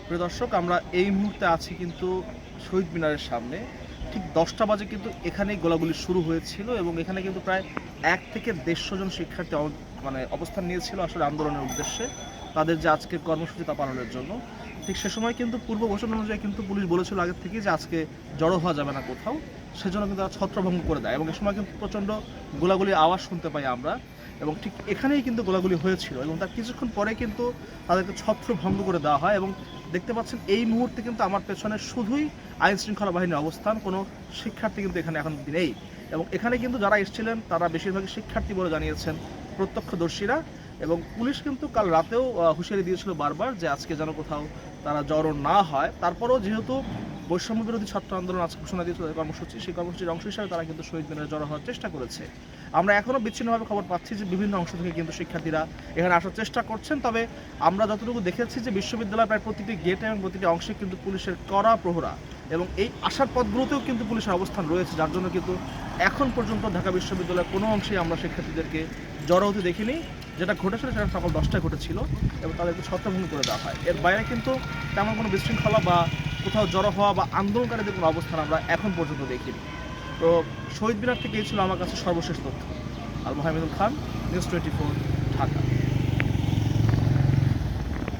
প্রিয় দর্শক, আমরা এই মুহূর্তে আছি কিন্তু শহীদ মিনারের সামনে। ঠিক 10টা বাজে কিন্তু এখানেই গোলাগুলি শুরু হয়েছিল এবং এখানে কিন্তু প্রায় 1 থেকে 150 জন শিক্ষার্থী অবস্থান নিয়েছিল আসলে আন্দোলনের উদ্দেশ্যে, তাদের যে আজকের কর্মসূচি তা পালনের জন্য। ঠিক সে সময় কিন্তু পূর্ব ঘোষণা অনুযায়ী কিন্তু পুলিশ বলেছিল আগে থেকেই যে আজকে জড়ো হওয়া যাবে না কোথাও, সেজন্য কিন্তু তারা ছত্রভঙ্গ করে দেয় এবং এ সময় কিন্তু প্রচণ্ড গোলাগুলির আওয়াজ শুনতে পাই আমরা। এবং ঠিক এখানেই কিন্তু গোলাগুলি হয়েছিল এবং তার কিছুক্ষণ পরে কিন্তু তাদেরকে ছত্রভঙ্গ করে দেওয়া হয়। এবং দেখতে পাচ্ছেন এই মুহূর্তে কিন্তু আমার পেছনে শুধুই আইন শৃঙ্খলা বাহিনীর অবস্থান, কোনো শিক্ষার্থী কিন্তু এখানে এখন নেই। এবং এখানে কিন্তু যারা এসেছিলেন তারা বেশিরভাগই শিক্ষার্থী বলে জানিয়েছেন প্রত্যক্ষদর্শীরা। এবং পুলিশ কিন্তু কাল রাতেও হুঁশিয়ারি দিয়েছিল বারবার যে আজকে যেন কোথাও তারা জড়ো না হয়। তারপরেও যেহেতু বৈষম্য বিরোধী ছাত্র আন্দোলন আজকে ঘোষণা দিয়েছিল কর্মসূচি, সেই কর্মসূচির অংশ হিসাবে তারা কিন্তু শহীদ মিনারে জড়ো হওয়ার চেষ্টা করেছে। আমরা এখনও বিচ্ছিন্নভাবে খবর পাচ্ছি যে বিভিন্ন অংশ থেকে কিন্তু শিক্ষার্থীরা এখানে আসার চেষ্টা করছেন। তবে আমরা যতটুকু দেখেছি যে বিশ্ববিদ্যালয়ের প্রায় প্রতিটি গেটে এবং প্রতিটি অংশে কিন্তু পুলিশের কড়া প্রহরা এবং এই আসার পথগুলোতেও কিন্তু পুলিশের অবস্থান রয়েছে, যার জন্য কিন্তু এখন পর্যন্ত ঢাকা বিশ্ববিদ্যালয়ের কোনো অংশেই আমরা শিক্ষার্থীদেরকে জড়ো হতে দেখিনি। যেটা ঘটেছিল সেটা সকাল 10টায় ঘটেছিল এবং তাদেরকে ছত্রভঙ্গ করে দেওয়া হয়। এর বাইরে কিন্তু তেমন কোনো বিশৃঙ্খলা বা কোথাও জড়ো হওয়া বা আন্দোলনকারীদের কোনো অবস্থান আমরা এখন পর্যন্ত দেখিনি। তো শহীদ মিনার থেকে এই ছিল আমার কাছে সর্বশেষ তথ্য। আল মোহাম্মদুল খান, নিউজ 24, ঢাকা।